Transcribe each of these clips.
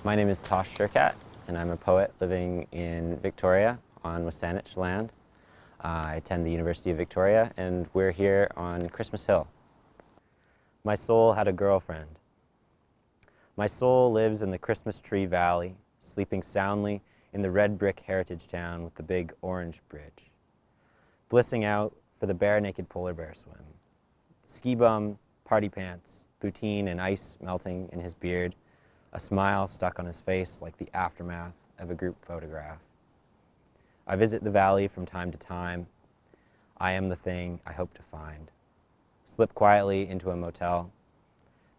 My name is Tosh Sherkat, and I'm a poet living in Victoria on Wasanich land. I attend the University of Victoria, and we're here on Christmas Hill. My soul had a girlfriend. My soul lives in the Christmas Tree Valley, sleeping soundly in the red brick heritage town with the big orange bridge, blissing out for the bare naked polar bear swim. Ski bum, party pants, poutine and ice melting in his beard, a smile stuck on his face like the aftermath of a group photograph. I visit the valley from time to time. I am the thing I hope to find. Slip quietly into a motel,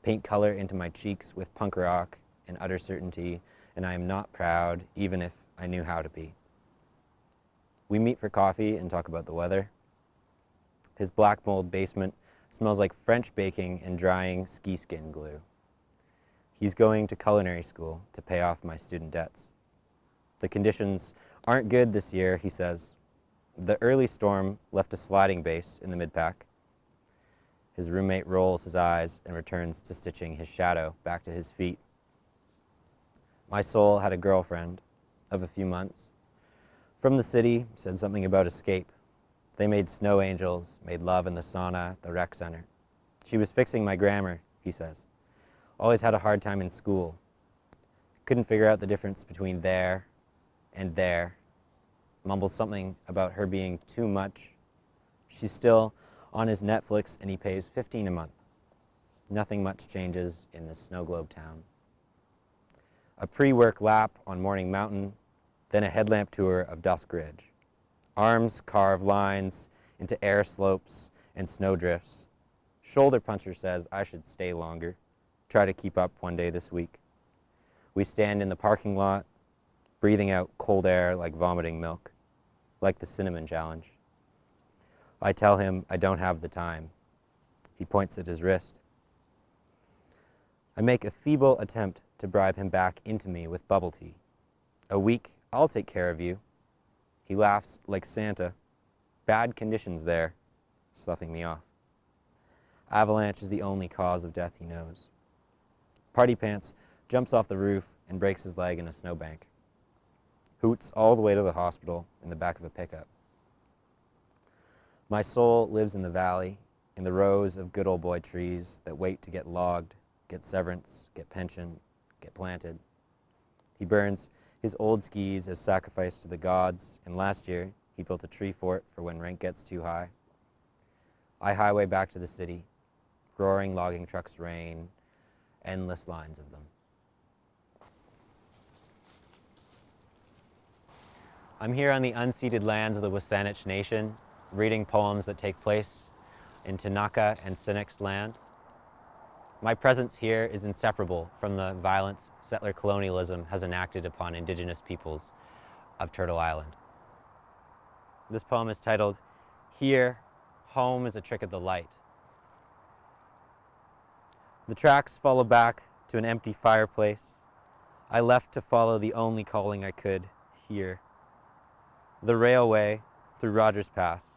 paint color into my cheeks with punk rock and utter certainty, and I am not proud, even if I knew how to be. We meet for coffee and talk about the weather. His black mold basement smells like French baking and drying ski skin glue. He's going to culinary school to pay off my student debts. The conditions aren't good this year, he says. The early storm left a sliding base in the mid-pack. His roommate rolls his eyes and returns to stitching his shadow back to his feet. My soul had a girlfriend of a few months. From the city, said something about escape. They made snow angels, made love in the sauna at the rec center. She was fixing my grammar, he says. Always had a hard time in school. Couldn't figure out the difference between there and there. Mumbles something about her being too much. She's still on his Netflix and he pays $15 a month. Nothing much changes in this snow globe town. A pre-work lap on Morning Mountain, then a headlamp tour of Dusk Ridge. Arms carve lines into air slopes and snow drifts. Shoulder puncher says I should stay longer, try to keep up one day this week. We stand in the parking lot, breathing out cold air like vomiting milk, like the cinnamon challenge. I tell him I don't have the time. He points at his wrist. I make a feeble attempt to bribe him back into me with bubble tea. A week, I'll take care of you. He laughs like Santa. Bad conditions there, sloughing me off. Avalanche is the only cause of death he knows. Party Pants jumps off the roof and breaks his leg in a snowbank. Hoots all the way to the hospital in the back of a pickup. My soul lives in the valley, in the rows of good old boy trees that wait to get logged, get severance, get pension, get planted. He burns his old skis as sacrifice to the gods, and last year he built a tree fort for when rent gets too high. I highway back to the city. Roaring logging trucks rain, endless lines of them. I'm here on the unceded lands of the Wasanich Nation, reading poems that take place in Tanaka and Sinek's land. My presence here is inseparable from the violence settler colonialism has enacted upon Indigenous peoples of Turtle Island. This poem is titled, Here, Home is a Trick of the Light. The tracks follow back to an empty fireplace. I left to follow the only calling I could, here. The railway through Rogers Pass.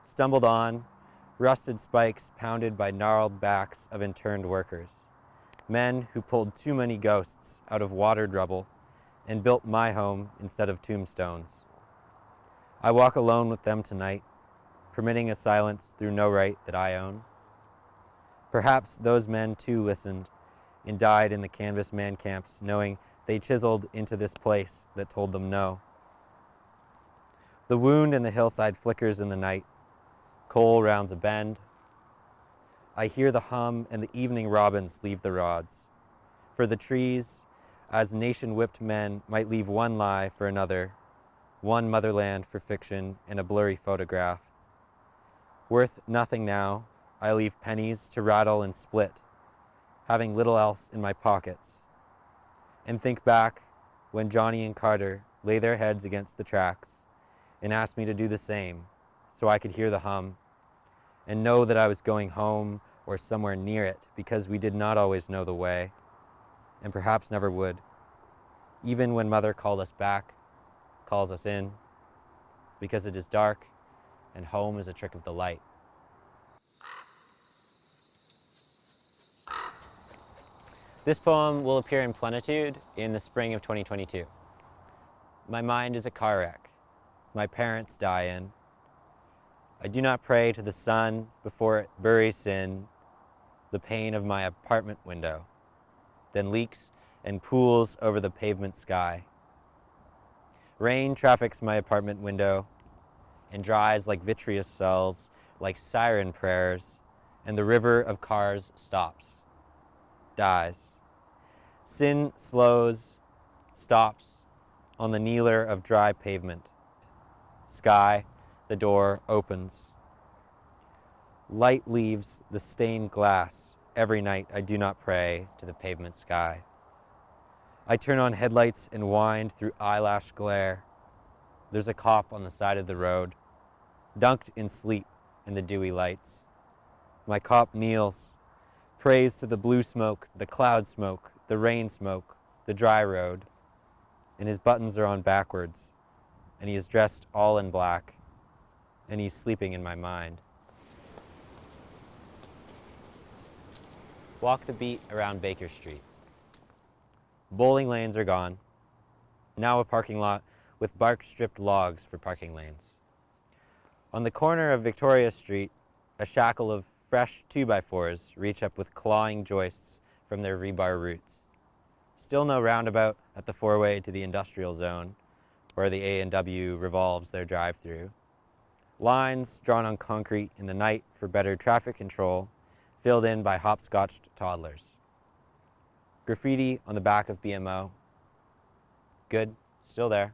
Stumbled on, rusted spikes pounded by gnarled backs of interned workers. Men who pulled too many ghosts out of watered rubble and built my home instead of tombstones. I walk alone with them tonight, permitting a silence through no right that I own. Perhaps those men too listened and died in the canvas man camps, knowing they chiseled into this place that told them no. The wound in the hillside flickers in the night. Coal rounds a bend. I hear the hum and the evening robins leave the rods. For the trees, as nation-whipped men might leave one lie for another, one motherland for fiction and a blurry photograph. Worth nothing now, I leave pennies to rattle and split, having little else in my pockets. And think back when Johnny and Carter lay their heads against the tracks and asked me to do the same so I could hear the hum and know that I was going home or somewhere near it because we did not always know the way and perhaps never would. Even when Mother called us back, calls us in, because it is dark and home is a trick of the light. This poem will appear in Plenitude in the spring of 2022. My mind is a car wreck. My parents die in. I do not pray to the sun before it buries in the pane of my apartment window, then leaks and pools over the pavement sky. Rain traffics my apartment window and dries like vitreous cells, like siren prayers, and the river of cars stops, dies. Sin slows, stops on the kneeler of dry pavement. Sky, the door opens. Light leaves the stained glass. Every night I do not pray to the pavement sky. I turn on headlights and wind through eyelash glare. There's a cop on the side of the road, dunked in sleep in the dewy lights. My cop kneels, prays to the blue smoke, the cloud smoke, the rain smoke, the dry road, and his buttons are on backwards, and he is dressed all in black, and he's sleeping in my mind. Walk the beat around Baker Street. Bowling lanes are gone. Now a parking lot with bark-stripped logs for parking lanes. On the corner of Victoria Street, a shackle of fresh 2x4s reach up with clawing joists from their rebar roots. Still no roundabout at the four-way to the industrial zone, where the A&W revolves their drive-through. Lines drawn on concrete in the night for better traffic control, filled in by hopscotched toddlers. Graffiti on the back of BMO. Good, still there.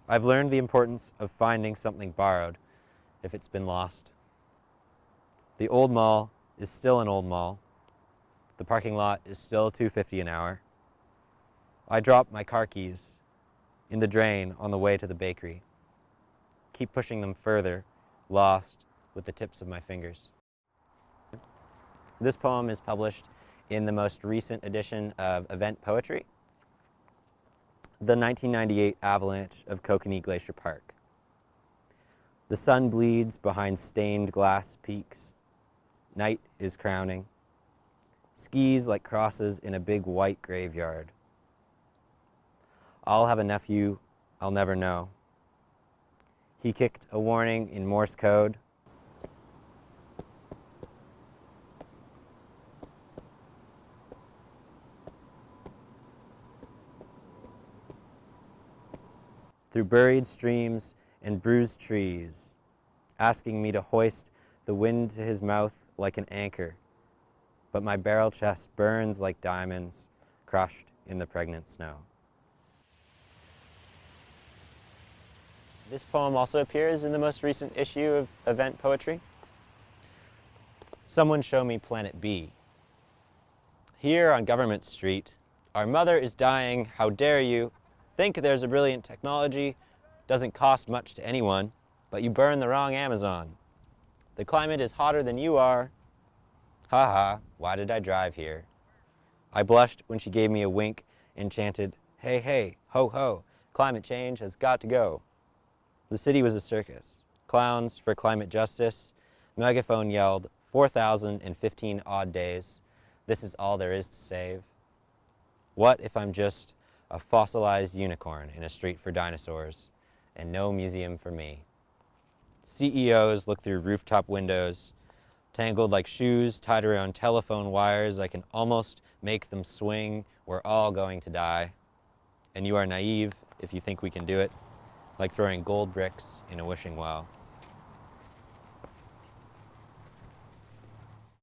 I've learned the importance of finding something borrowed if it's been lost. The old mall is still an old mall. The parking lot is still $2.50 an hour. I drop my car keys in the drain on the way to the bakery. Keep pushing them further, lost with the tips of my fingers. This poem is published in the most recent edition of Event Poetry, the 1998 avalanche of Kokanee Glacier Park. The sun bleeds behind stained glass peaks. Night is crowning. Skis like crosses in a big white graveyard. I'll have a nephew I'll never know. He kicked a warning in Morse code. Through buried streams and bruised trees, asking me to hoist the wind to his mouth like an anchor, but my barrel chest burns like diamonds crushed in the pregnant snow. This poem also appears in the most recent issue of Event Poetry. Someone show me Planet B. Here on Government Street, our mother is dying, how dare you? Think there's a brilliant technology, doesn't cost much to anyone, but you burn the wrong Amazon. The climate is hotter than you are. Ha ha, why did I drive here? I blushed when she gave me a wink and chanted, hey, hey, ho, ho, climate change has got to go. The city was a circus. Clowns for climate justice. Megaphone yelled, 4,015 odd days. This is all there is to save. What if I'm just a fossilized unicorn in a street for dinosaurs, and no museum for me? CEOs look through rooftop windows, tangled like shoes tied around telephone wires. I can almost make them swing. We're all going to die. And you are naive if you think we can do it, like throwing gold bricks in a wishing well.